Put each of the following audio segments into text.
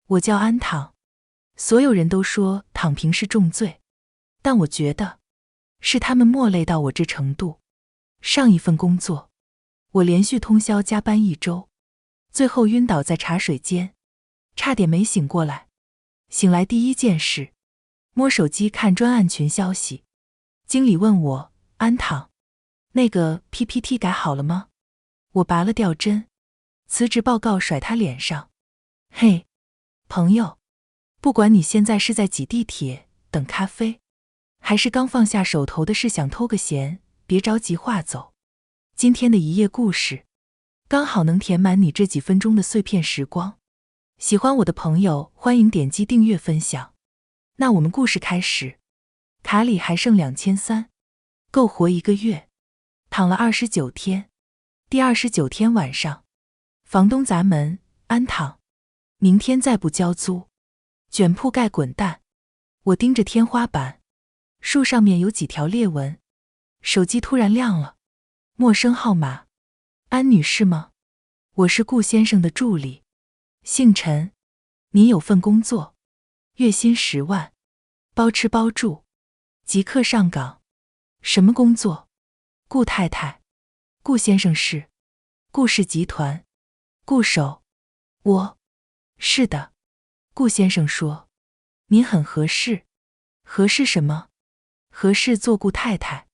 我叫安躺。所有人都说躺平是重罪，但我觉得是他们莫累到我这程度。上一份工作，我连续通宵加班1周，最后晕倒在茶水间，差点没醒过来。醒来第一件事，摸手机看专案群消息。经理问我，安躺，那个 PPT 改好了吗？我拔了吊针，辞职报告甩他脸上。嘿，朋友，不管你现在是在挤地铁、等咖啡，还是刚放下手头的事想偷个闲，别着急划走。今天的一页故事，刚好能填满你这几分钟的碎片时光。喜欢我的朋友，欢迎点击订阅分享。那我们故事开始。卡里还剩2300，够活1个月。躺了29天。第29天晚上，房东砸门，安躺，明天再不交租，卷铺盖滚蛋。我盯着天花板，树上面有几条裂纹。手机突然亮了，陌生号码，安女士吗？我是顾先生的助理，姓陈，你有份工作，月薪10万，包吃包住，即刻上岗。什么工作？顾太太。顾先生是顾氏集团顾首。是的。顾先生说，您很合适。合适什么？合适做顾太太。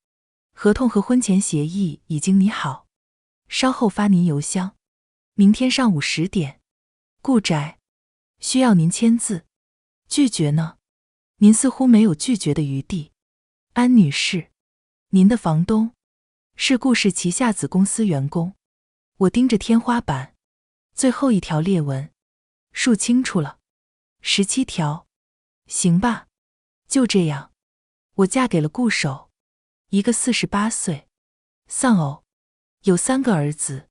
合同和婚前协议已经拟好，稍后发您邮箱。明天上午10点。顾宅，需要您签字。拒绝呢？您似乎没有拒绝的余地。安女士，您的房东是顾氏旗下子公司员工。我盯着天花板，最后一条裂纹，数清楚了，17条。行吧，就这样。我嫁给了顾首，一个48岁，丧偶，有3个儿子，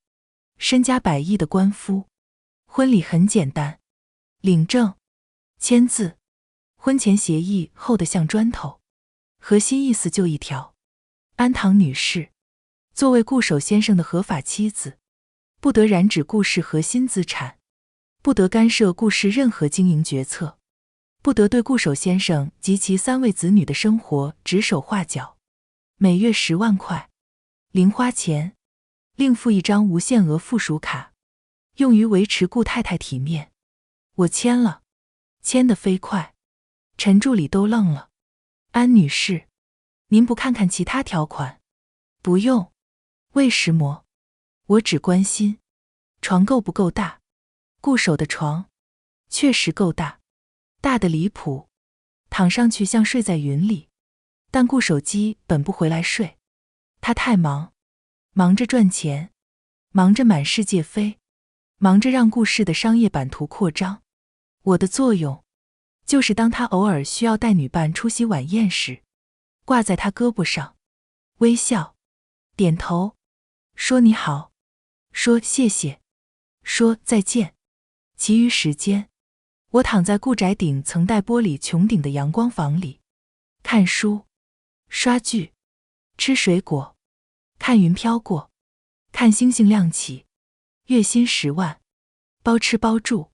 身家100亿的官夫。婚礼很简单，领证、签字，婚前协议厚得像砖头，核心意思就一条：安躺女士作为顾首先生的合法妻子，不得染指顾氏核心资产，不得干涉顾氏任何经营决策，不得对顾首先生及其3位子女的生活指手画脚。每月10万块，零花钱，另附一张无限额附属卡，用于维持顾太太体面。我签了，签得飞快，陈助理都愣了。安女士，您不看看其他条款？不用。为什么？我只关心床够不够大。顾首的床确实够大，大得离谱，躺上去像睡在云里。但顾手机本不回来睡，他太忙，忙着赚钱，忙着满世界飞，忙着让顾氏的商业版图扩张。我的作用就是当他偶尔需要带女伴出席晚宴时，挂在他胳膊上，微笑，点头，说你好，说谢谢，说再见。其余时间，我躺在顾宅顶层带玻璃穹顶的阳光房里，看书，刷剧，吃水果，看云飘过，看星星亮起。月薪10万，包吃包住。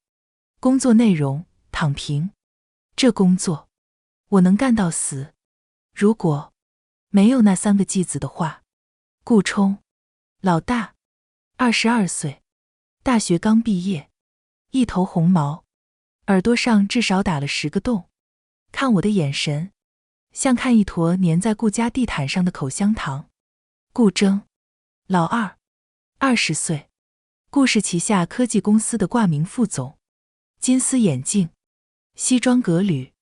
工作内容，躺平。这工作我能干到死。如果没有那3个继子的话。顾冲，老大，22岁，大学刚毕业，一头红毛，耳朵上至少打了10个洞。看我的眼神，像看一坨粘在顾家地毯上的口香糖。顾铮，老二，20岁，顾氏旗下科技公司的挂名副总，金丝眼镜，西装革履。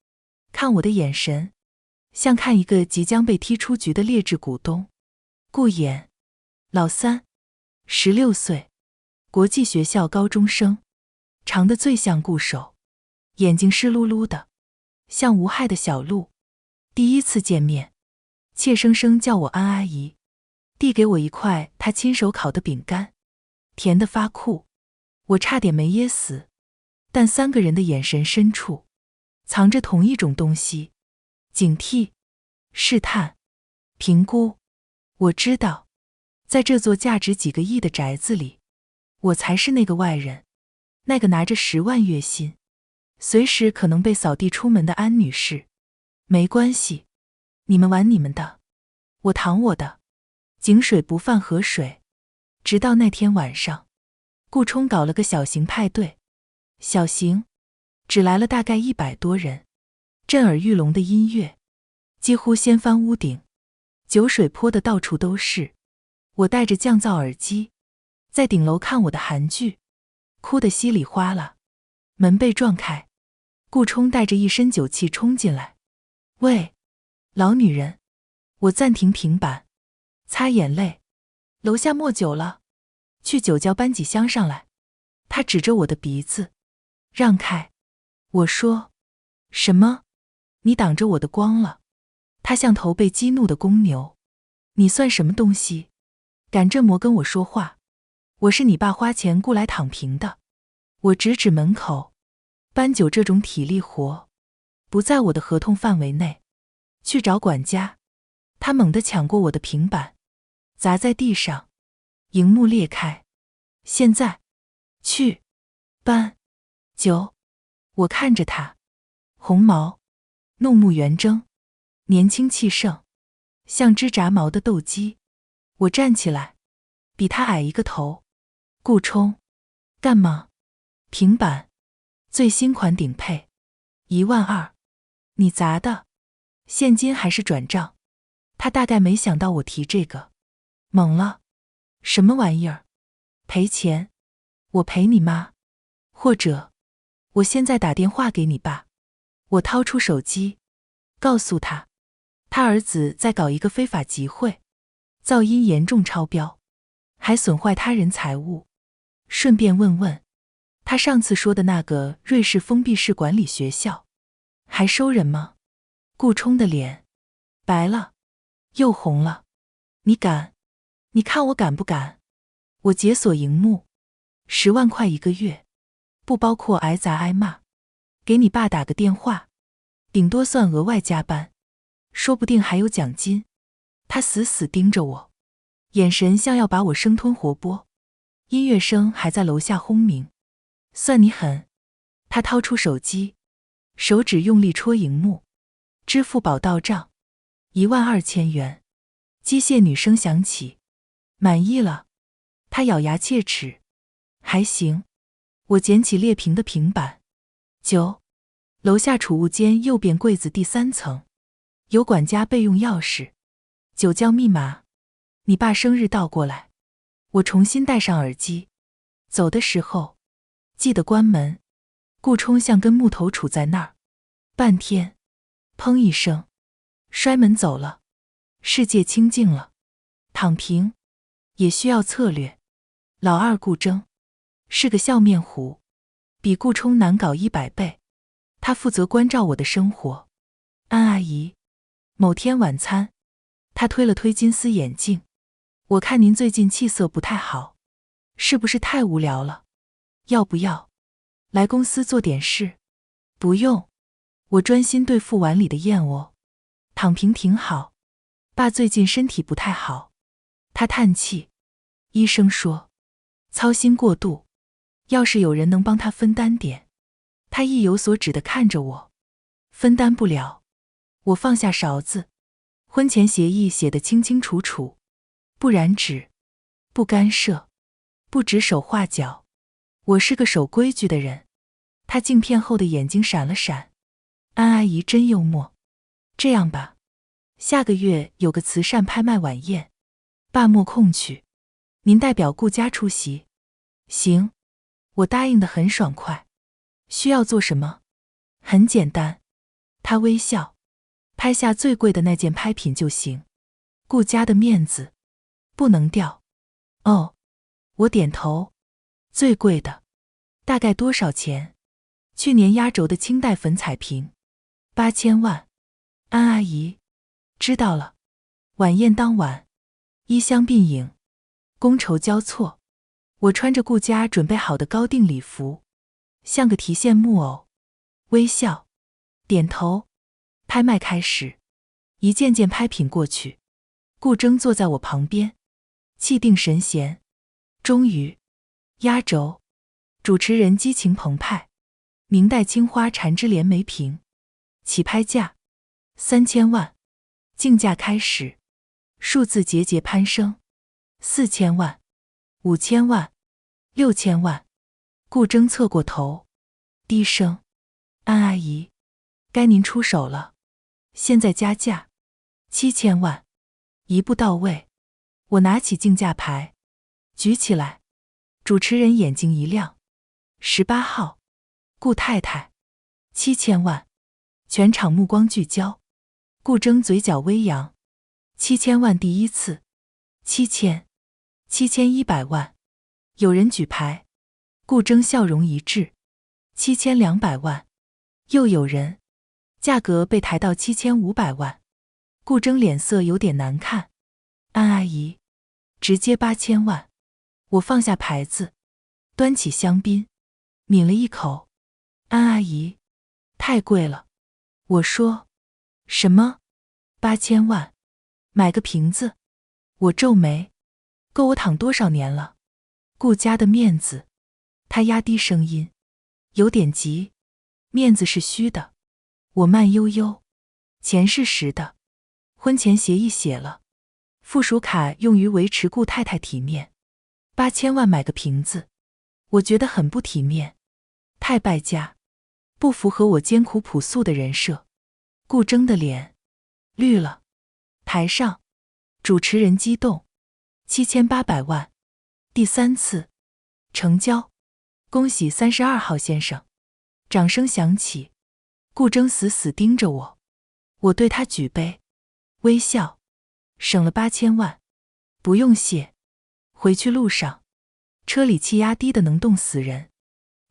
看我的眼神，像看一个即将被踢出局的劣质股东。顾衍，老三，16岁，国际学校高中生，长得最像顾首，眼睛湿漉漉的，像无害的小鹿。第一次见面，怯生生叫我安阿姨，递给我一块她亲手烤的饼干，甜得发酷，我差点没噎死。但3个人的眼神深处藏着同一种东西：警惕、试探、评估。我知道，在这座价值几个亿的宅子里，我才是那个外人，那个拿着10万月薪，随时可能被扫地出门的安女士。没关系，你们玩你们的，我淌我的，井水不犯河水。直到那天晚上，顾冲搞了个小型派对，小型，只来了大概100多人，震耳欲聋的音乐，几乎掀翻屋顶，酒水泼得到处都是。我戴着降噪耳机，在顶楼看我的韩剧，哭得稀里哗啦。门被撞开，顾冲带着一身酒气冲进来。喂，老女人！我暂停平板，擦眼泪。楼下没酒了，去酒窖搬几箱上来。他指着我的鼻子，让开。我说，什么？你挡着我的光了。他像头被激怒的公牛。你算什么东西？敢这么跟我说话？我是你爸花钱雇来躺平的。我指指门口，搬酒这种体力活，不在我的合同范围内。去找管家。他猛地抢过我的平板，砸在地上，荧幕裂开。现在，去，搬酒。我看着他，红毛，怒目圆睁，年轻气盛，像只炸毛的斗鸡。我站起来，比他矮1个头。顾冲，干嘛？平板，最新款顶配，12000。你砸的？现金还是转账？他大概没想到我提这个，懵了。什么玩意儿？赔钱？我赔你妈？或者，我现在打电话给你爸。我掏出手机，告诉他，他儿子在搞一个非法集会，噪音严重超标，还损坏他人财物。顺便问问，他上次说的那个瑞士封闭式管理学校，还收人吗？顾冲的脸白了，又红了。你敢？你看我敢不敢？我解锁荧幕，10万块1个月，不包括挨砸挨骂。给你爸打个电话，顶多算额外加班，说不定还有奖金。他死死盯着我，眼神像要把我生吞活剥。音乐声还在楼下轰鸣。算你狠。他掏出手机，手指用力戳荧幕，支付宝到账，12000元。机械女声响起，满意了。他咬牙切齿，还行。我捡起裂屏的平板。9，楼下储物间右边柜子第3层，有管家备用钥匙，酒窖密码。你爸生日倒过来。我重新戴上耳机，走的时候记得关门。顾冲像根木头杵在那儿，半天，砰一声，摔门走了。世界清静了。躺平也需要策略。老二顾铮是个笑面虎，比顾冲难搞100倍。他负责关照我的生活。安阿姨，某天晚餐，他推了推金丝眼镜。我看您最近气色不太好，是不是太无聊了？要不要来公司做点事？不用，我专心对付碗里的燕窝。躺平挺好，爸最近身体不太好。他叹气，医生说操心过度，要是有人能帮他分担点。他意有所指地看着我。分担不了。我放下勺子。婚前协议写得清清楚楚，不染指，不干涉，不指手画脚。我是个守规矩的人。他镜片后的眼睛闪了闪。安阿姨真幽默。这样吧，下个月有个慈善拍卖晚宴，爸没空去，您代表顾家出席。行，我答应得很爽快。需要做什么？很简单。他微笑，拍下最贵的那件拍品就行。顾家的面子不能掉。哦，我点头。最贵的大概多少钱？去年压轴的清代粉彩瓶，8000万。安阿姨，知道了。晚宴当晚，衣香鬓影，觥筹交错。我穿着顾家准备好的高定礼服，像个提线木偶，微笑，点头。拍卖开始，一件件拍品过去。顾铮坐在我旁边，气定神闲。终于，压轴，主持人激情澎湃。明代青花缠枝莲梅瓶，起拍价3000万，竞价开始，数字节节攀升，4000万、5000万、6000万。顾铮侧过头，低声：“安阿姨，该您出手了，现在加价7000万，一步到位。”我拿起竞价牌，举起来，主持人眼睛一亮：18号，顾太太，7000万。全场目光聚焦，顾铮嘴角微扬：7000万第一次，7000、7100万。有人举牌，顾铮笑容一致：7200万。又有人，价格被抬到7500万。顾铮脸色有点难看：“安阿姨，直接8000万。”我放下牌子，端起香槟，抿了一口：“安阿姨，太贵了。”我说：“什么？8000万？买个瓶子？”我皱眉：“够我躺多少年了？顾家的面子。”他压低声音：“有点急，面子是虚的。”我慢悠悠：“钱是实的，婚前协议写了，附属卡用于维持顾太太体面。8000万买个瓶子，我觉得很不体面，太败家，不符合我艰苦朴素的人设。”顾铮的脸绿了。台上，主持人激动：“7800万，第3次成交，恭喜32号先生。”掌声响起。顾铮死死盯着我，我对他举杯，微笑：“省了8000万，不用谢。”回去路上，车里气压低的能冻死人。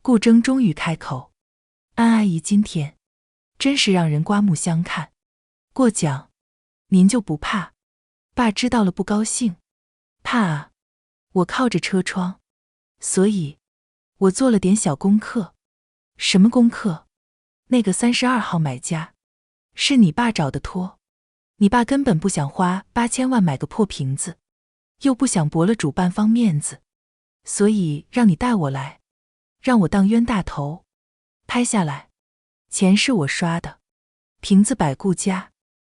顾铮终于开口：“安阿姨今天真是让人刮目相看，过奖，您就不怕爸知道了不高兴？”“怕啊。”我靠着车窗，所以我做了点小功课。“什么功课？”“那个32号买家是你爸找的托，你爸根本不想花8000万买个破瓶子，又不想驳了主办方面子，所以让你带我来，让我当冤大头。拍下来，钱是我刷的，瓶子摆顾家，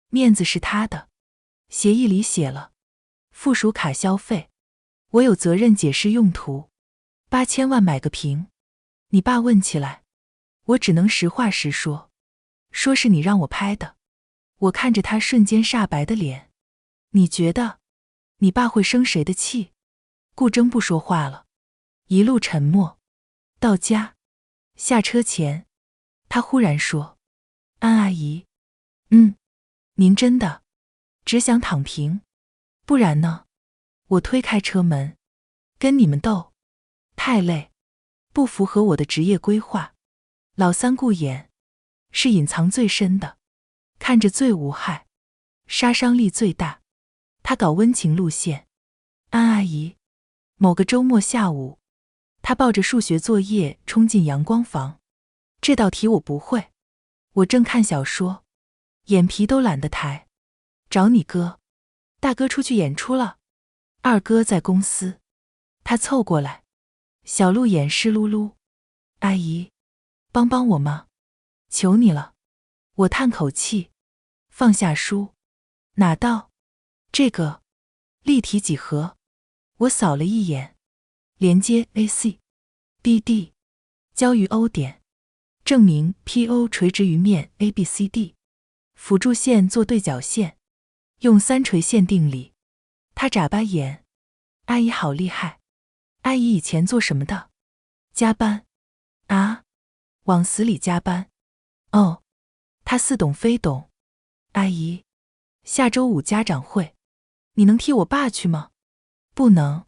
面子是他的。协议里写了，附属卡消费，我有责任解释用途。8000万买个瓶。”你爸问起来，我只能实话实说，说是你让我拍的。我看着他瞬间煞白的脸：“你觉得你爸会生谁的气？”顾铮不说话了，一路沉默。到家，下车前，他忽然说：“安阿姨，您真的只想躺平？不然呢？”我推开车门：“跟你们斗，太累，不符合我的职业规划。老三顾衍是隐藏最深的，看着最无害，杀伤力最大。他搞温情路线。安阿姨，某个周末下午，他抱着数学作业冲进阳光房。这道题我不会。我正看小说，眼皮都懒得抬。找你哥，大哥出去演出了，二哥在公司。他凑过来，小鹿眼湿漉漉。阿姨，帮帮我吗？求你了。我叹口气，放下书。哪道？这个立体几何。我扫了一眼，连接 AC、BD， 交于 O 点，证明 PO 垂直于面 ABCD， 辅助线做对角线，用三垂线定理。他眨巴眼，阿姨好厉害。阿姨以前做什么的？加班啊？往死里加班。哦，他似懂非懂。阿姨，下周5家长会，你能替我爸去吗？不能。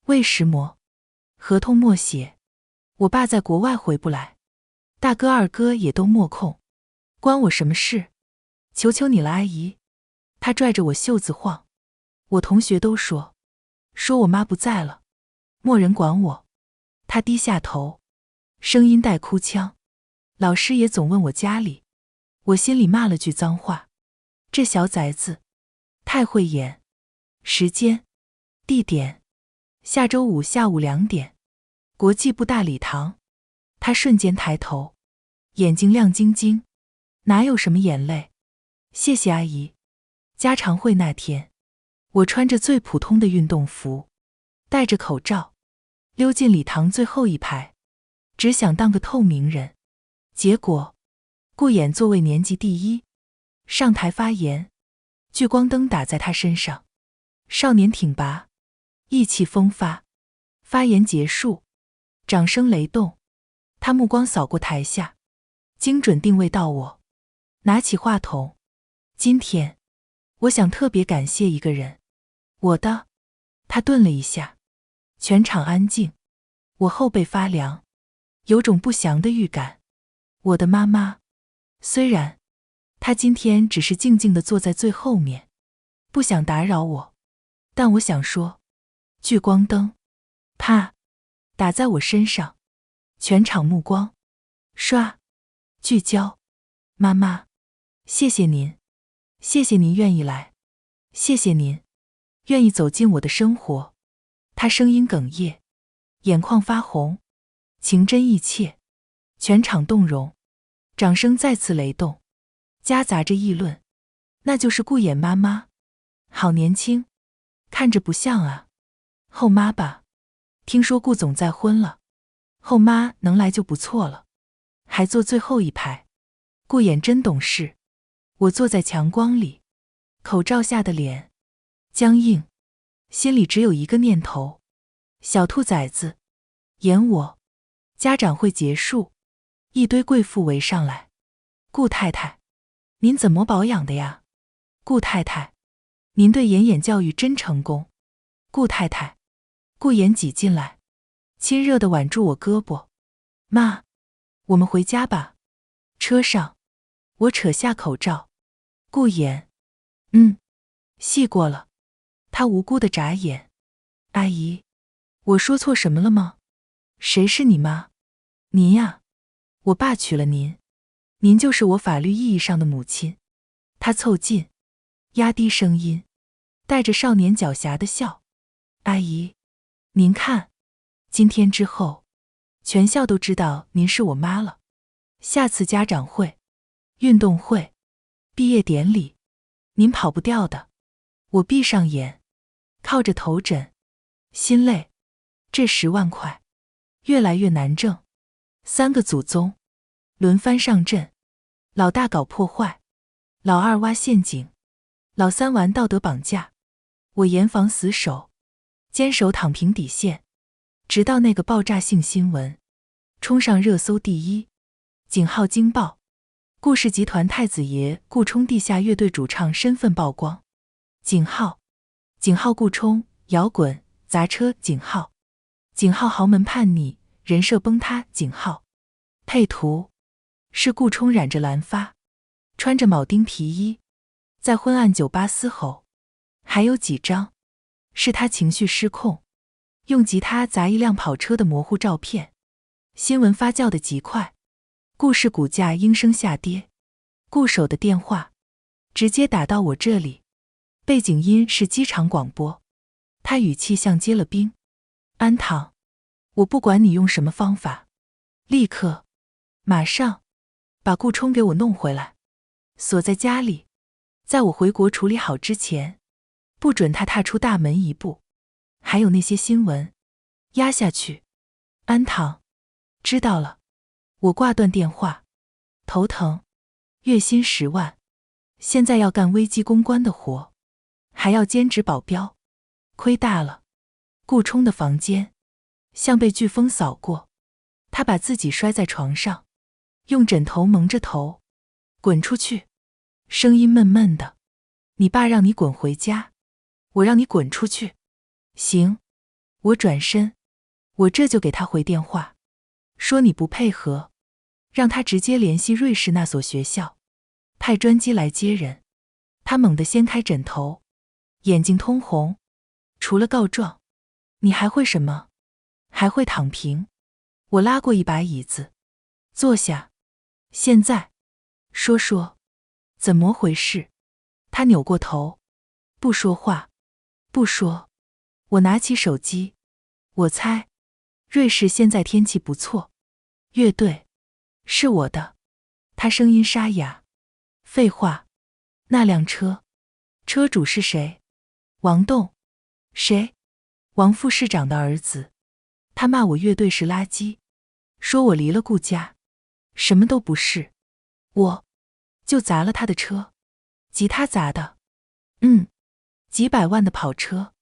为什么？合同默写，我爸在国外回不来，大哥二哥也都没空，关我什么事？求求你了，阿姨。他拽着我袖子晃。我同学都说我妈不在了，没人管我。他低下头，声音带哭腔。老师也总问我家里，我心里骂了句脏话。这小崽子太会演。时间、地点，下周5下午2点，国际部大礼堂。他瞬间抬头，眼睛亮晶晶，哪有什么眼泪？谢谢阿姨。家常会那天，我穿着最普通的运动服，戴着口罩，溜进礼堂最后一排，只想当个透明人。结果，顾衍座位年级第一，上台发言，聚光灯打在他身上，少年挺拔，意气风发。发言结束，掌声雷动，他目光扫过台下，精准定位到我，拿起话筒。今天，我想特别感谢一个人。我的。他顿了一下，全场安静，我后背发凉，有种不祥的预感。我的妈妈，虽然她今天只是静静地坐在最后面，不想打扰我，但我想说，聚光灯，啪，打在我身上，全场目光，唰，聚焦。妈妈，谢谢您，谢谢您愿意来，谢谢您，愿意走进我的生活。她声音哽咽，眼眶发红，情真意切，全场动容，掌声再次雷动，夹杂着议论，那就是顾衍妈妈，好年轻，看着不像啊。后妈吧，听说顾总再婚了，后妈能来就不错了，还坐最后一排。顾衍真懂事。我坐在强光里，口罩下的脸僵硬，心里只有一个念头：小兔崽子，演我。家长会结束，一堆贵妇围上来。顾太太，您怎么保养的呀？顾太太，您对妍妍教育真成功。顾太太，顾衍挤进来，亲热地挽住我胳膊。妈，我们回家吧。车上，我扯下口罩。顾衍，细过了。他无辜地眨眼。阿姨，我说错什么了吗？谁是你妈？您呀，我爸娶了您，您就是我法律意义上的母亲。他凑近，压低声音，带着少年狡黠的笑。阿姨，您看，今天之后，全校都知道您是我妈了。下次家长会、运动会、毕业典礼，您跑不掉的。我闭上眼，靠着头枕，心累。这10万块，越来越难挣。3个祖宗，轮番上阵，老大搞破坏，老二挖陷阱，老三玩道德绑架。我严防死守，坚守躺平底线，直到那个爆炸性新闻冲上热搜第一。井号惊爆，顾氏集团太子爷顾冲地下乐队主唱身份曝光。井号顾冲，摇滚砸车。井号豪门叛逆，人设崩塌。井号配图是顾冲染着蓝发，穿着铆钉皮衣，在昏暗酒吧嘶吼。还有几张是他情绪失控，用吉他砸一辆跑车的模糊照片。新闻发酵得极快，顾氏股价应声下跌。顾首的电话直接打到我这里，背景音是机场广播，他语气像结了冰。安躺，我不管你用什么方法，立刻马上把顾冲给我弄回来，锁在家里，在我回国处理好之前，不准他踏出大门一步。还有那些新闻，压下去。安躺，知道了。我挂断电话，头疼，月薪10万，现在要干危机公关的活，还要兼职保镖，亏大了。顾冲的房间像被飓风扫过，他把自己摔在床上，用枕头蒙着头。滚出去，声音闷闷的。你爸让你滚回家，我让你滚出去。行。我转身，我这就给他回电话，说你不配合，让他直接联系瑞士那所学校，派专机来接人。他猛地掀开枕头，眼睛通红。除了告状，你还会什么？还会躺平。我拉过一把椅子，坐下。现在说说怎么回事。他扭过头，不说话，不说。我拿起手机，我猜瑞士现在天气不错，乐队是我的。他声音沙哑。废话，那辆车，车主是谁？王栋。谁？王副市长的儿子。他骂我乐队是垃圾，说我离了顾家，什么都不是。我就砸了他的车。吉他砸的？几百万的跑车。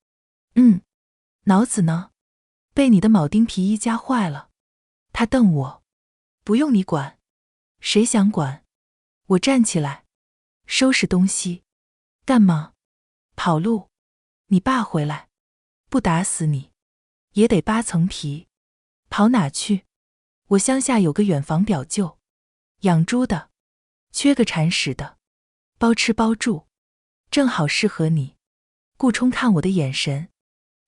脑子呢？被你的铆钉皮衣夹坏了。他瞪我。不用你管。谁想管？我站起来，收拾东西。干嘛？跑路。你爸回来，不打死你，也得扒层皮。跑哪去？我乡下有个远房表舅，养猪的，缺个铲屎的，包吃包住，正好适合你。顾冲看我的眼神，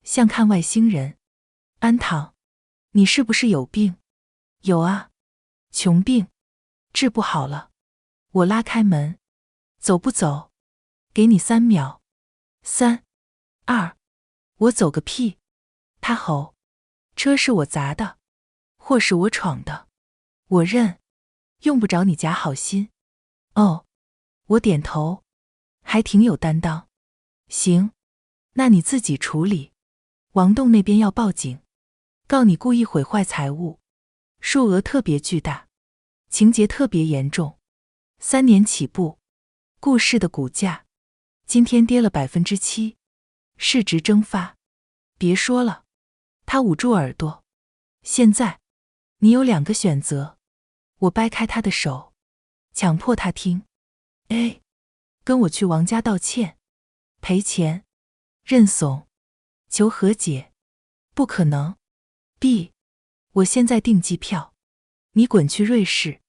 像看外星人。安躺，你是不是有病？有啊，穷病，治不好了。我拉开门，走不走？给你3秒。3、2，我走个屁！他吼，车是我砸的，祸是我闯的，我认，用不着你假好心。哦，我点头，还挺有担当。行，那你自己处理。王栋那边要报警，告你故意毁坏财物，数额特别巨大，情节特别严重，3年起步。顾氏的股价今天跌了7%，市值蒸发。别说了，他捂住耳朵。现在你有2个选择。我掰开他的手，强迫他听。A， 跟我去王家道歉，赔钱，认怂，求和解。不可能。B， 我现在订机票，你滚去瑞士。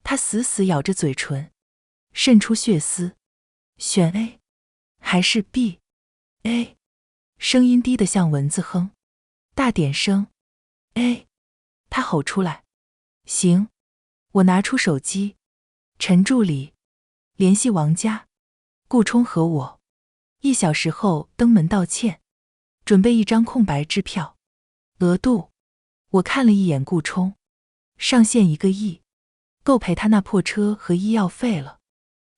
他死死咬着嘴唇，渗出血丝。选 A 还是 B？A， 声音低得像蚊子哼。大点声。A， 他吼出来。行。我拿出手机，陈助理，联系王家，顾冲和我1小时后登门道歉，准备1张空白支票，额度。我看了一眼顾冲，上限1个亿，够赔他那破车和医药费了。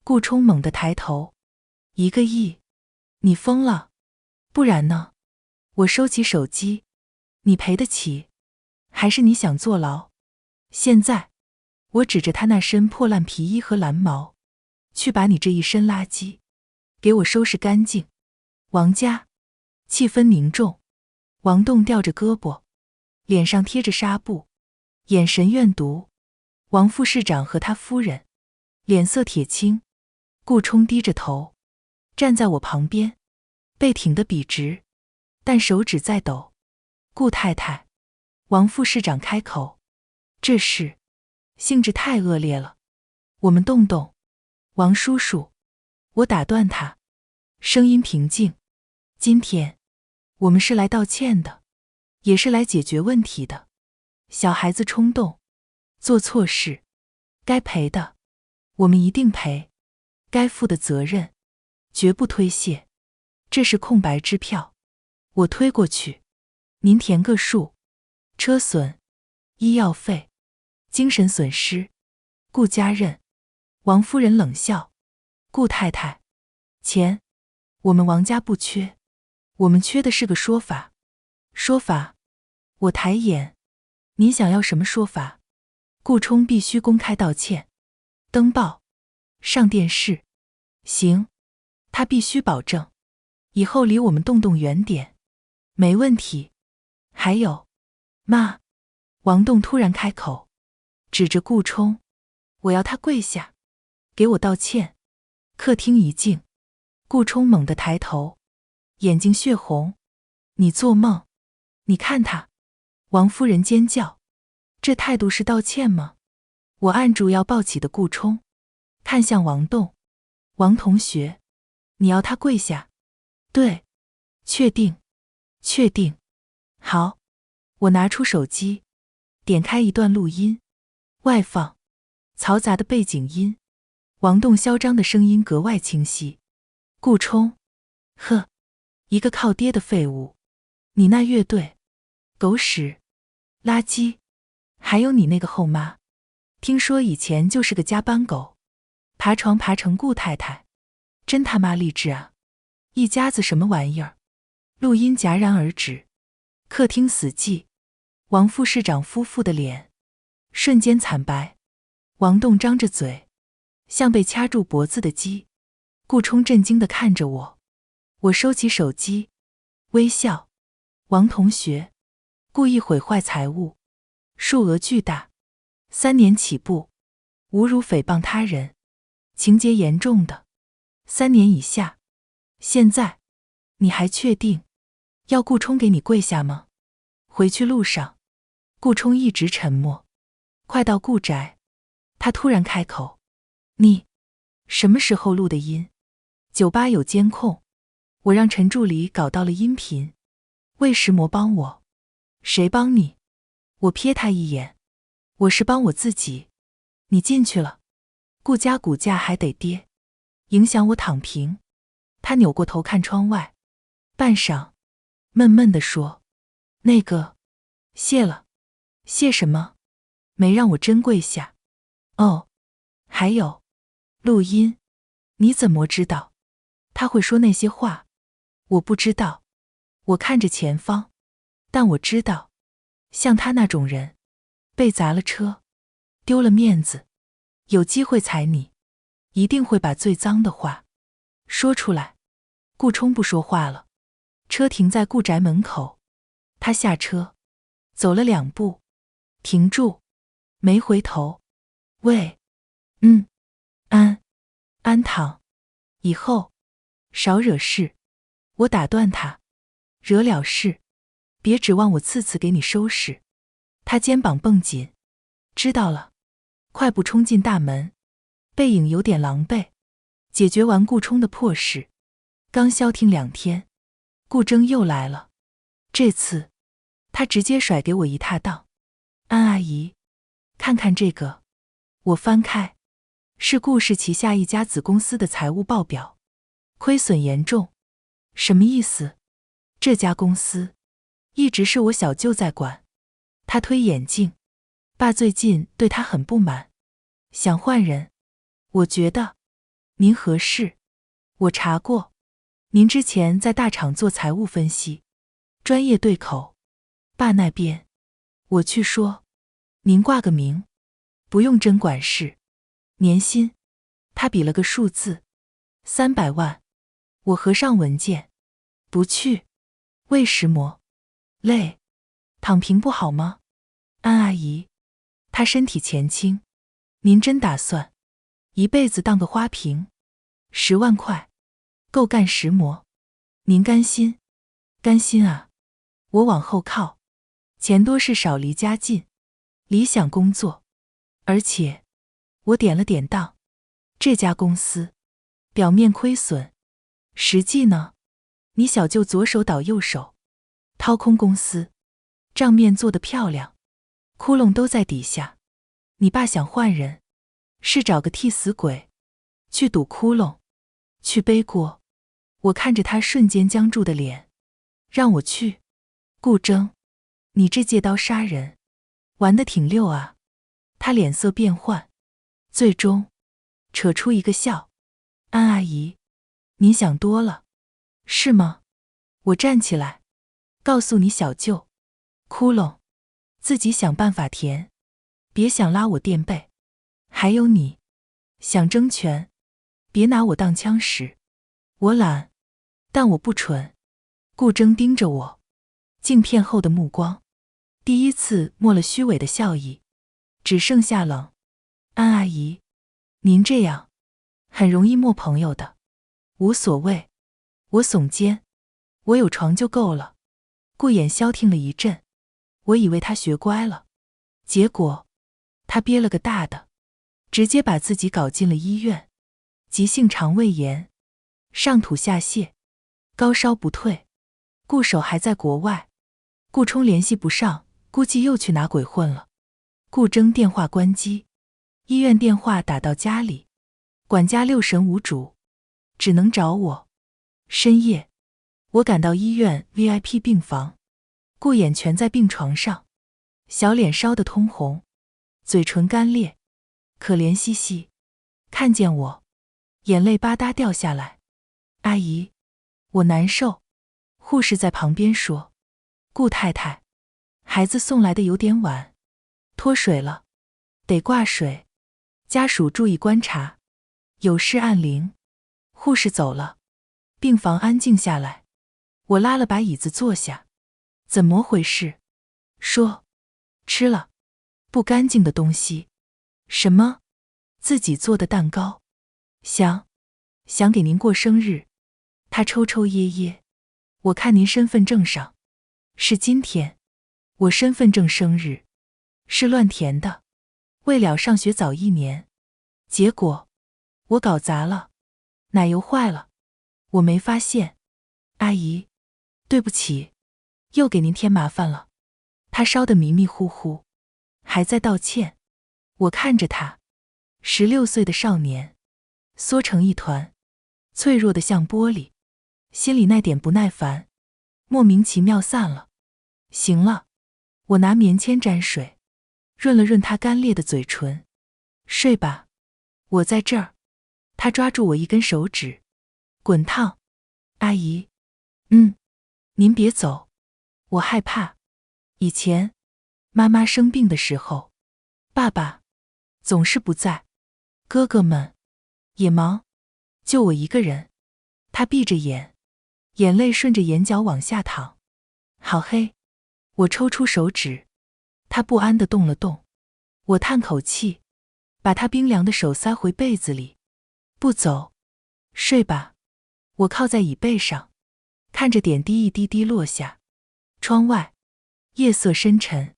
顾冲猛地抬头。1个亿？你疯了？不然呢？我收起手机。你赔得起？还是你想坐牢？现在，我指着他那身破烂皮衣和蓝毛，去把你这一身垃圾给我收拾干净。王家。气氛凝重。王栋吊着胳膊，脸上贴着纱布，眼神怨毒。王副市长和他夫人脸色铁青。顾冲低着头站在我旁边，背挺得笔直，但手指在抖。顾太太。王副市长开口。这事性质太恶劣了，我们动动。王叔叔。我打断他，声音平静。今天我们是来道歉的，也是来解决问题的。小孩子冲动，做错事，该赔的我们一定赔，该负的责任绝不推卸。这是空白支票，我推过去，您填个数。车损、医药费、精神损失，顾家认。王夫人冷笑。顾太太，钱我们王家不缺，我们缺的是个说法。说法？我抬眼。您想要什么说法？顾冲必须公开道歉，登报，上电视。行，他必须保证以后离我们动动远点。没问题。还有，妈。王栋突然开口，指着顾冲，我要他跪下，给我道歉。客厅一静。顾冲猛地抬头，眼睛血红。你做梦！你看他！王夫人尖叫。这态度是道歉吗？我按住要抱起的顾冲，看向王栋。王同学，你要他跪下？对。确定？确定。好。我拿出手机，点开一段录音，外放，嘈杂的背景音，王栋嚣张的声音格外清晰。顾冲，呵，一个靠爹的废物，你那乐队，狗屎，垃圾，还有你那个后妈，听说以前就是个加班狗，爬床爬成顾太太，真他妈励志啊！一家子什么玩意儿？录音戛然而止，客厅死寂，王副市长夫妇的脸瞬间惨白。王栋张着嘴，像被掐住脖子的鸡。顾冲震惊地看着我，我收起手机，微笑。王同学，故意毁坏财物，数额巨大，3年起步，侮辱诽谤他人，情节严重的，3年以下。现在，你还确定要顾冲给你跪下吗？回去路上，顾冲一直沉默。快到顾宅，他突然开口：“你什么时候录的音？酒吧有监控，我让陈助理搞到了音频。魏石魔帮我。”“谁帮你？”我瞥他一眼。“我是帮我自己。你进去了，顾家股价还得跌，影响我躺平。”他扭过头看窗外，半晌，闷闷地说：“那个，谢了。”“谢什么？没让我真跪下。”“哦，还有，录音，你怎么知道他会说那些话？”“我不知道。”我看着前方，但我知道，像他那种人，被砸了车，丢了面子，有机会踩你，一定会把最脏的话说出来。顾冲不说话了，车停在顾宅门口，他下车，走了2步，停住，没回头。“喂，安躺，以后少惹事。”我打断他：“惹了事，别指望我次次给你收拾。”他肩膀绷紧：“知道了。”快步冲进大门，背影有点狼狈。解决完顾冲的破事，刚消停2天，顾铮又来了。这次他直接甩给我一沓档。“安阿姨，看看这个。”我翻开，是顾氏旗下一家子公司的财务报表，亏损严重。“什么意思？”“这家公司一直是我小舅在管。”他推眼镜：“爸最近对他很不满，想换人。我觉得您合适。我查过，您之前在大厂做财务分析，专业对口。爸那边，我去说，您挂个名，不用真管事。年薪。”他比了个数字：“300万。”我合上文件：“不去。魏石魔，累，躺平不好吗？”“安阿姨。”他身体前倾：“您真打算一辈子当个花瓶？10万块够干石魔，您甘心？”“甘心啊。”我往后靠，钱多事少离家近，理想工作。而且我点了点档，这家公司表面亏损，实际呢，你小舅左手倒右手，掏空公司，账面做得漂亮，窟窿都在底下。你爸想换人，是找个替死鬼去堵窟窿，去背锅。”我看着他瞬间僵住的脸：“让我去。”“顾铮，你这借刀杀人玩得挺溜啊。”他脸色变幻，最终扯出一个笑：“安阿姨，您想多了，是吗？”我站起来，告诉你小舅，窟窿自己想办法填，别想拉我垫背。还有你，想争权，别拿我当枪使。我懒，但我不蠢。顾铮盯着我，镜片后的目光第一次没了虚伪的笑意，只剩下冷。“安阿姨，您这样很容易没朋友的。”“无所谓。”我耸肩：“我有床就够了。”顾眼消停了一阵，我以为他学乖了，结果他憋了个大的，直接把自己搞进了医院。急性肠胃炎，上吐下泻，高烧不退。顾守还在国外，顾冲联系不上，估计又去拿鬼混了。顾铮电话关机，医院电话打到家里，管家六神无主，只能找我。深夜，我赶到医院 VIP 病房，顾眼蜷在病床上，小脸烧得通红，嘴唇干裂，可怜兮兮，看见我，眼泪吧嗒掉下来。阿姨，我难受。护士在旁边说，顾太太，孩子送来的有点晚，脱水了，得挂水，家属注意观察，有事按铃。护士走了，病房安静下来。我拉了把椅子坐下，怎么回事？说，吃了不干净的东西。什么？自己做的蛋糕。想给您过生日。他抽抽噎噎，我看您身份证上是今天，我身份证生日是乱填的，为了上学早1年，结果我搞砸了，奶油坏了，我没发现。阿姨，对不起，又给您添麻烦了。他烧得迷迷糊糊，还在道歉。我看着他，16岁的少年，缩成一团，脆弱的像玻璃，心里那点不耐烦莫名其妙散了。行了，我拿棉签沾水，润了润他干裂的嘴唇。睡吧，我在这儿。他抓住我一根手指，滚烫。阿姨，您别走，我害怕。以前妈妈生病的时候，爸爸总是不在，哥哥们也忙，就我一个人。他闭着眼，眼泪顺着眼角往下淌。好黑。我抽出手指，他不安地动了动。我叹口气，把他冰凉的手塞回被子里。不走，睡吧。我靠在椅背上，看着点滴一滴滴落下。窗外夜色深沉，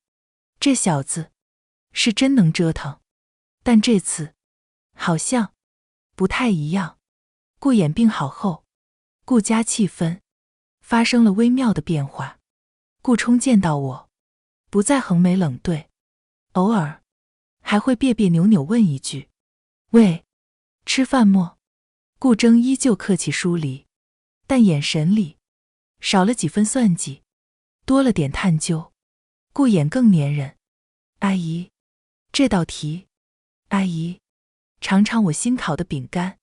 这小子是真能折腾，但这次好像不太一样。顾衍病好后，顾家气氛发生了微妙的变化。顾冲见到我，不再横眉冷对，偶尔还会别别扭扭问一句：“喂，吃饭么？”顾铮依旧客气疏离，但眼神里少了几分算计，多了点探究。顾衍更粘人。阿姨，这道题。阿姨，尝尝我新烤的饼干，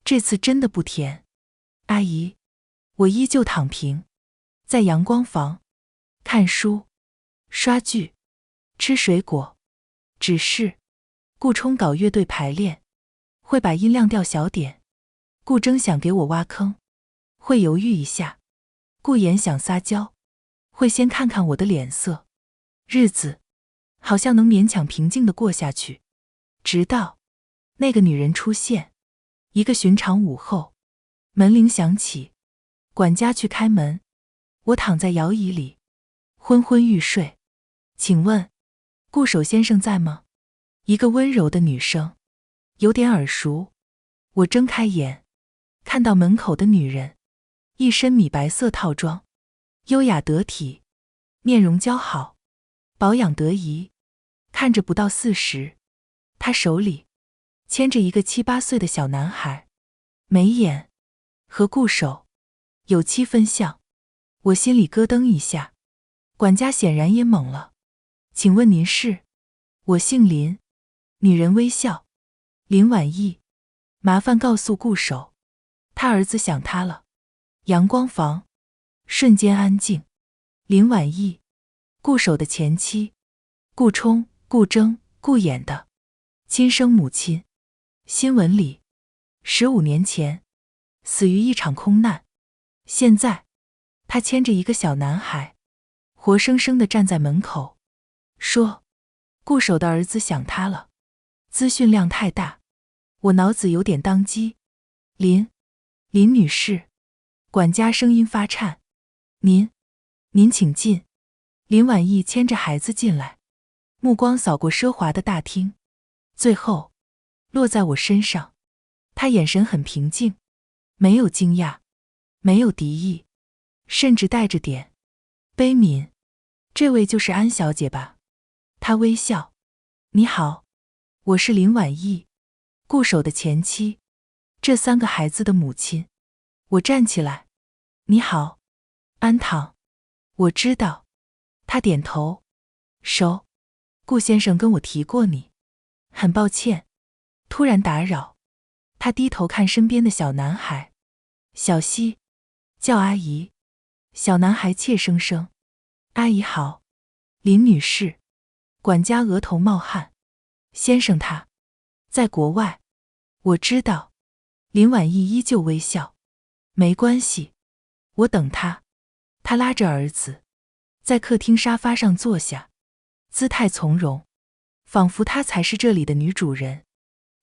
这次真的不甜。阿姨，我依旧躺平，在阳光房看书、刷剧、吃水果。只是顾冲搞乐队排练，会把音量调小点。顾铮想给我挖坑，会犹豫一下。顾衍想撒娇，会先看看我的脸色。日子好像能勉强平静地过下去，直到那个女人出现。一个寻常午后，门铃响起，管家去开门。我躺在摇椅里，昏昏欲睡。请问，顾守先生在吗？一个温柔的女声，有点耳熟。我睁开眼，看到门口的女人，一身米白色套装，优雅得体，面容姣好，保养得宜，看着不到40。她手里牵着一个7、8岁的小男孩，眉眼和顾守有7分像。我心里咯噔一下，管家显然也懵了。请问您是？我姓林。女人微笑。林婉意，麻烦告诉顾守，他儿子想他了。阳光房瞬间安静。林婉意，顾守的前妻，顾冲、顾铮、顾衍的亲生母亲。新闻里15年前死于一场空难，现在他牵着一个小男孩，活生生地站在门口，说顾守的儿子想他了。资讯量太大，我脑子有点当机。林女士，管家声音发颤，您请进。林婉意牵着孩子进来，目光扫过奢华的大厅，最后落在我身上。她眼神很平静，没有惊讶，没有敌意，甚至带着点悲悯。这位就是安小姐吧？她微笑。你好，我是林婉意，顾守的前妻，这3个孩子的母亲。我站起来。你好，安躺。我知道。他点头。顾先生跟我提过你。很抱歉，突然打扰，他低头看身边的小男孩。小希，叫阿姨。小男孩怯生生。阿姨好。林女士。管家额头冒汗。先生他在国外。我知道。林婉意依旧微笑。没关系，我等他。他拉着儿子，在客厅沙发上坐下，姿态从容，仿佛她才是这里的女主人。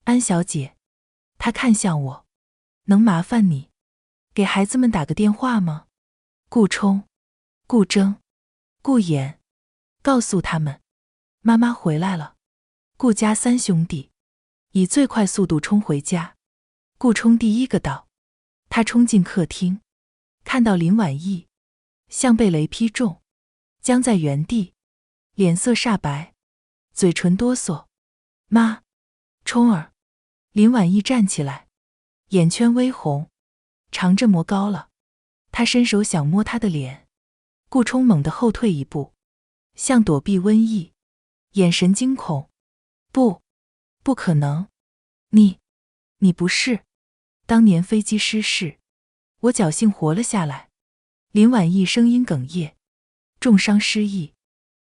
安小姐，他看向我，能麻烦你给孩子们打个电话吗？顾冲、顾铮、顾衍，告诉他们，妈妈回来了。顾家三兄弟以最快速度冲回家。顾冲第一个到，他冲进客厅，看到林婉意，像被雷劈中，僵在原地，脸色煞白，嘴唇哆嗦。妈，冲儿。林婉意站起来，眼圈微红，尝着磨高了。他伸手想摸她的脸，顾冲猛地后退一步，像躲避瘟疫，眼神惊恐。不，不可能，你不是。当年飞机失事，我侥幸活了下来。林婉意声音哽咽，重伤失忆，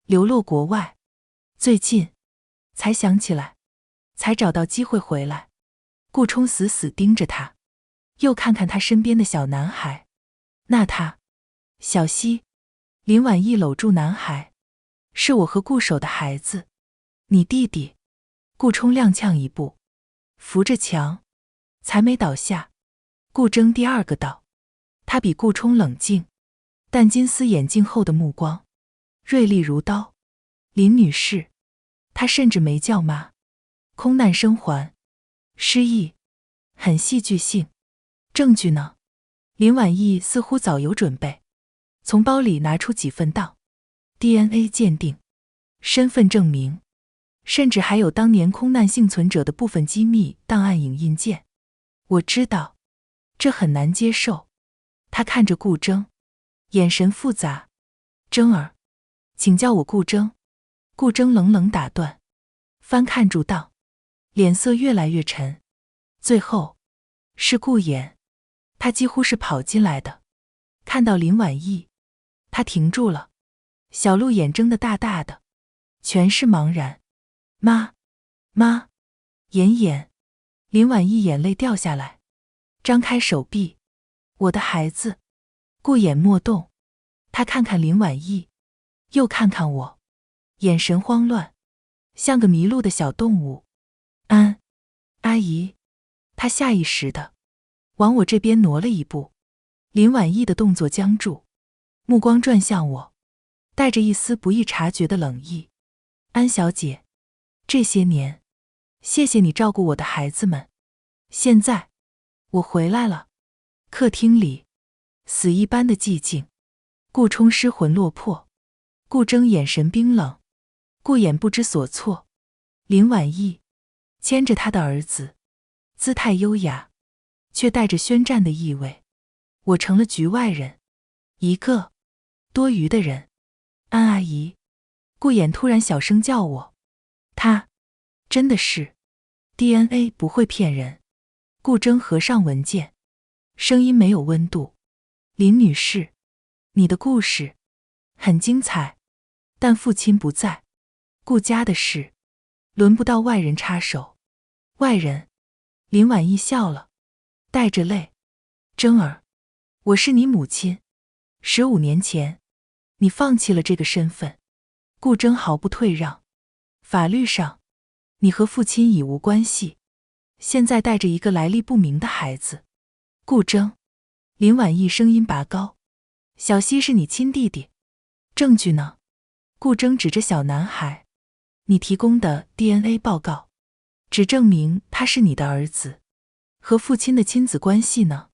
流落国外，最近才想起来，才找到机会回来。顾冲死死盯着他，又看看他身边的小男孩。那他，小希。林婉意搂住男孩，是我和顾守的孩子，你弟弟。顾冲踉跄一步，扶着墙，才没倒下。顾铮第二个到，他比顾冲冷静，但金丝眼镜后的目光锐利如刀。林女士。他甚至没叫妈。空难生还，失忆，很戏剧性。证据呢？林婉意似乎早有准备，从包里拿出几份档 DNA 鉴定、身份证明，甚至还有当年空难幸存者的部分机密档案影印件。我知道，这很难接受。他看着顾铮，眼神复杂。铮儿，请叫我顾铮。顾铮冷冷打断，翻看住档，脸色越来越沉。最后是顾衍，他几乎是跑进来的。看到林婉意，他停住了，小鹿眼睁得大大的，全是茫然。妈，衍。林婉意眼泪掉下来，张开手臂。我的孩子。顾衍莫动，他看看林婉意，又看看我，眼神慌乱，像个迷路的小动物。阿姨。他下意识地往我这边挪了一步。林婉意的动作僵住，目光转向我，带着一丝不易察觉的冷意。安小姐，这些年谢谢你照顾我的孩子们，现在我回来了。客厅里死一般的寂静。顾冲失魂落魄，顾铮眼神冰冷，顾衍不知所措。林婉意牵着他的儿子，姿态优雅，却带着宣战的意味。我成了局外人，一个多余的人。安阿姨。顾衍突然小声叫我。他真的是 DNA 不会骗人。顾铮合上文件，声音没有温度。林女士，你的故事很精彩，但父亲不在，顾家的事轮不到外人插手。外人。林婉意笑了，带着泪。铮儿，我是你母亲。15年前，你放弃了这个身份。顾铮毫不退让。法律上，你和父亲已无关系，现在带着一个来历不明的孩子。顾铮。林婉意声音拔高。小希是你亲弟弟，证据呢？顾铮指着小男孩。你提供的 DNA 报告只证明他是你的儿子，和父亲的亲子关系呢？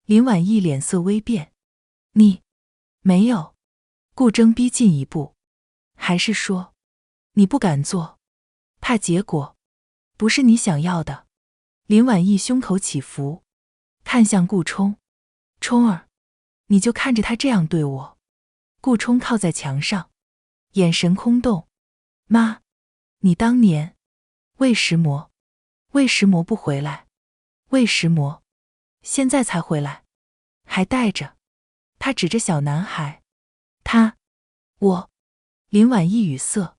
林婉意脸色微变。你没有。顾铮逼近一步。还是说你不敢做，怕结果不是你想要的？林婉意胸口起伏，看向顾冲。冲儿，你就看着他这样对我。顾冲靠在墙上，眼神空洞。妈，你当年为石磨，魏石魔不回来。魏石魔现在才回来，还带着。他指着小男孩。我。林婉意语塞。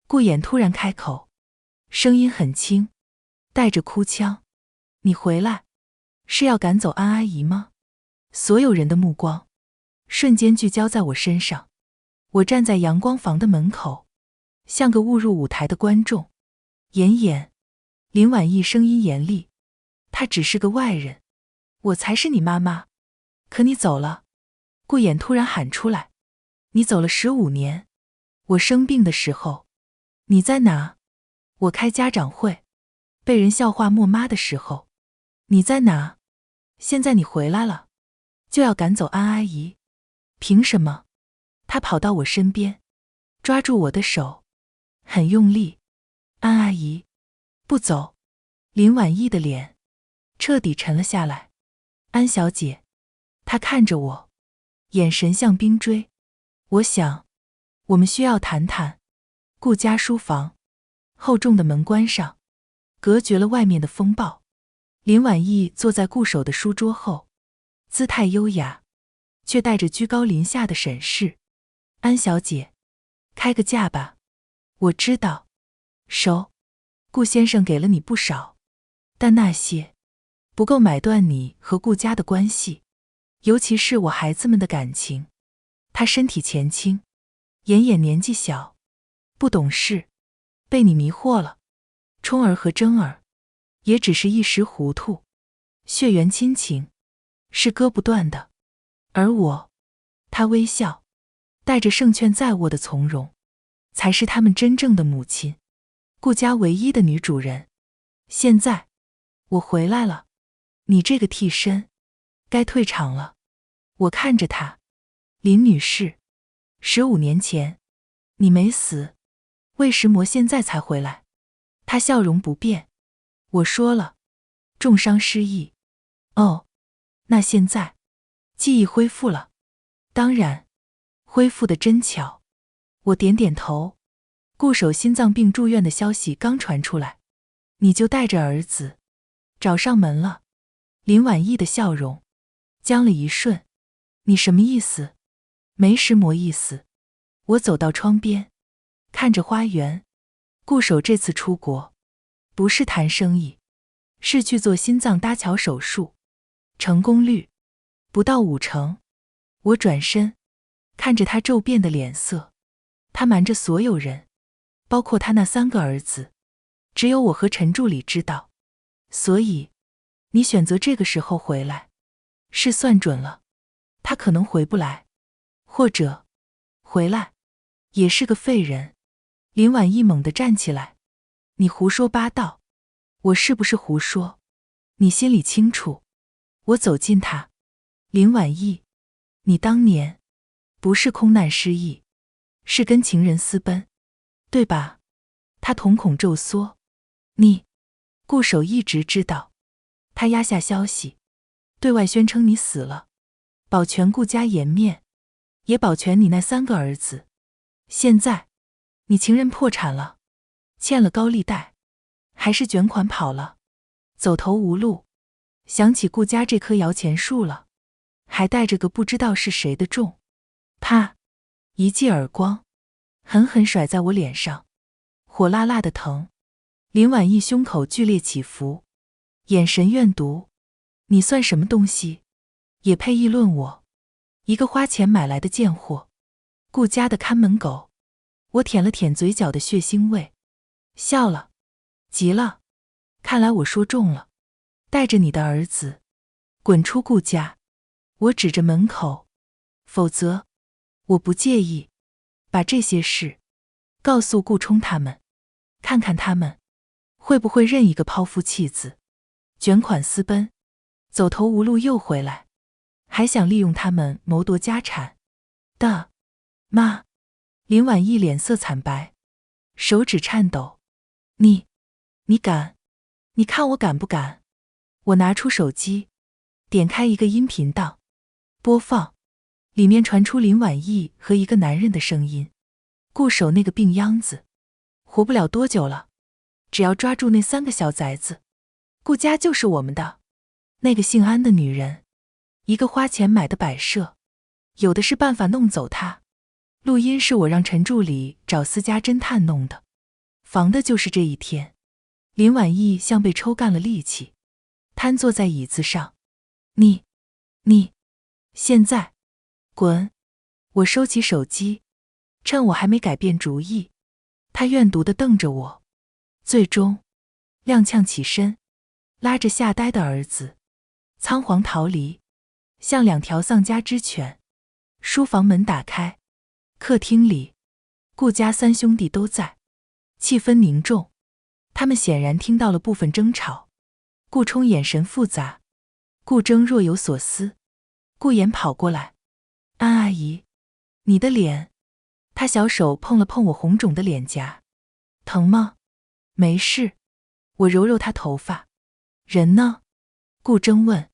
顾衍突然开口，声音很轻，带着哭腔。你回来，是要赶走安阿姨吗？所有人的目光瞬间聚焦在我身上。我站在阳光房的门口，像个误入舞台的观众。妍，林婉意声音严厉，她只是个外人，我才是你妈妈。可你走了。顾衍突然喊出来，你走了15年。我生病的时候，你在哪？我开家长会，被人笑话莫妈的时候，你在哪？现在你回来了，就要赶走安阿姨。凭什么？她跑到我身边，抓住我的手，很用力。安阿姨，不走。林婉意的脸彻底沉了下来。安小姐。她看着我，眼神像冰锥。我想，我们需要谈谈。顾家书房，厚重的门关上，隔绝了外面的风暴。林婉意坐在顾守的书桌后，姿态优雅，却带着居高临下的审视。安小姐，开个价吧。我知道。收。顾先生给了你不少，但那些不够买断你和顾家的关系，尤其是我孩子们的感情。他身体前倾，妍年纪小，不懂事，被你迷惑了。冲儿和真儿也只是一时糊涂，血缘亲情是割不断的。而我，他微笑，带着胜券在握的从容，才是他们真正的母亲，顾家唯一的女主人。现在我回来了，你这个替身该退场了。我看着他，林女士，15年前你没死，魏石魔现在才回来。他笑容不变。我说了，重伤失忆。哦，那现在记忆恢复了。当然，恢复得真巧。我点点头。顾守心脏病住院的消息刚传出来，你就带着儿子找上门了。林婉意的笑容僵了一瞬。你什么意思？没石魔意思。我走到窗边，看着花园。顾守这次出国，不是谈生意，是去做心脏搭桥手术，成功率不到50%。我转身，看着他骤变的脸色。他瞒着所有人，包括他那3个儿子，只有我和陈助理知道。所以，你选择这个时候回来，是算准了，他可能回不来，或者回来也是个废人。林婉意猛地站起来，你胡说八道。我是不是胡说？你心里清楚。我走近他，林婉意，你当年不是空难失忆，是跟情人私奔，对吧？他瞳孔骤缩。你，顾守一直知道。他压下消息，对外宣称你死了，保全顾家颜面，也保全你那3个儿子。现在你情人破产了，欠了高利贷，还是卷款跑了，走投无路，想起顾家这棵摇钱树了，还带着个不知道是谁的重。啪，一记耳光狠狠甩在我脸上，火辣辣的疼。林婉意胸口剧烈起伏，眼神怨毒。你算什么东西，也配议论我？一个花钱买来的贱货，顾家的看门狗。我舔了舔嘴角的血腥味，笑了，急了。看来我说中了，带着你的儿子滚出顾家。我指着门口，否则我不介意把这些事告诉顾冲他们，看看他们会不会认一个抛夫弃子，卷款私奔，走投无路又回来，还想利用他们谋夺家产的。妈。林婉意脸色惨白，手指颤抖。你敢？你看我敢不敢？我拿出手机，点开一个音频档，播放，里面传出林婉意和一个男人的声音。顾守那个病秧子，活不了多久了，只要抓住那3个小崽子，顾家就是我们的。那个姓安的女人，一个花钱买的摆设，有的是办法弄走她。录音是我让陈助理找私家侦探弄的，防的就是这一天。林婉意像被抽干了力气，瘫坐在椅子上。你，现在，滚！我收起手机，趁我还没改变主意。他怨毒地瞪着我，最终踉跄起身，拉着吓呆的儿子，仓皇逃离，像两条丧家之犬。书房门打开，客厅里，顾家三兄弟都在，气氛凝重。他们显然听到了部分争吵。顾冲眼神复杂，顾铮若有所思。顾妍跑过来，安阿姨，你的脸。他小手碰了碰我红肿的脸颊，疼吗？没事。我揉揉他头发。人呢？顾铮问。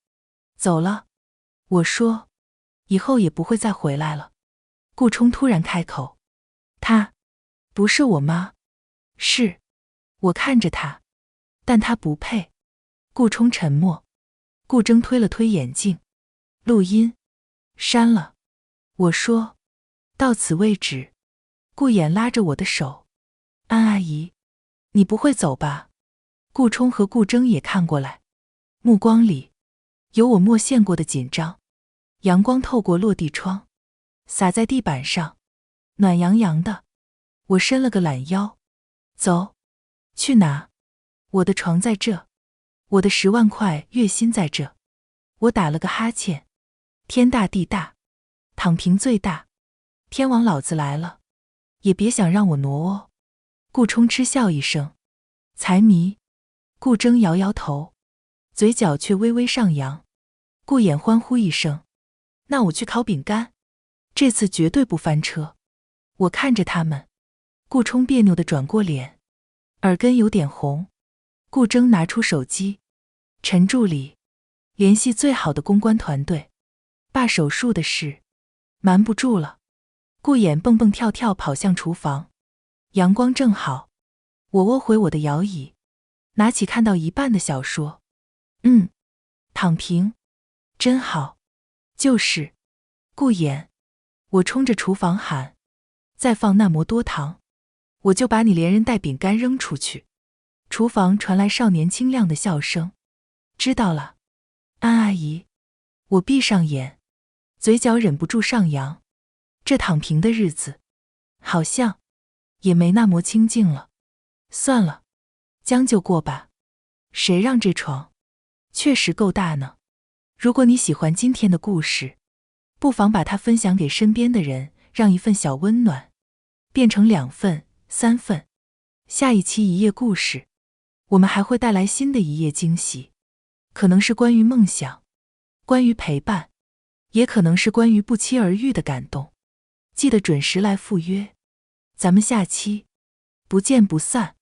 走了。我说，以后也不会再回来了。顾冲突然开口，他不是我妈。是。我看着他，但他不配。顾冲沉默。顾铮推了推眼镜。录音删了。我说，到此为止。顾妍拉着我的手，安阿姨，你不会走吧？顾冲和顾铮也看过来，目光里有我没见过的紧张。阳光透过落地窗，洒在地板上，暖洋洋的。我伸了个懒腰，走。去哪？我的床在这，我的10万块月薪在这。我打了个哈欠。天大地大，躺平最大，天王老子来了，也别想让我挪哦。顾冲嗤笑一声，财迷。顾铮摇摇头，嘴角却微微上扬。顾衍欢呼一声，那我去烤饼干，这次绝对不翻车。我看着他们，顾冲别扭地转过脸，耳根有点红。顾铮拿出手机，陈助理，联系最好的公关团队，办手术的事，瞒不住了。顾衍蹦蹦跳跳跑向厨房，阳光正好，我窝回我的摇椅，拿起看到一半的小说。躺平，真好。就是。顾衍，我冲着厨房喊，再放那么多糖，我就把你连人带饼干扔出去。厨房传来少年清亮的笑声。知道了，安阿姨。我闭上眼，嘴角忍不住上扬。这躺平的日子，好像也没那么清静了。算了，将就过吧。谁让这床确实够大呢？如果你喜欢今天的故事，不妨把它分享给身边的人，让一份小温暖变成2份、3份。下一期一夜故事，我们还会带来新的一夜惊喜，可能是关于梦想，关于陪伴，也可能是关于不期而遇的感动。记得准时来赴约，咱们下期不见不散。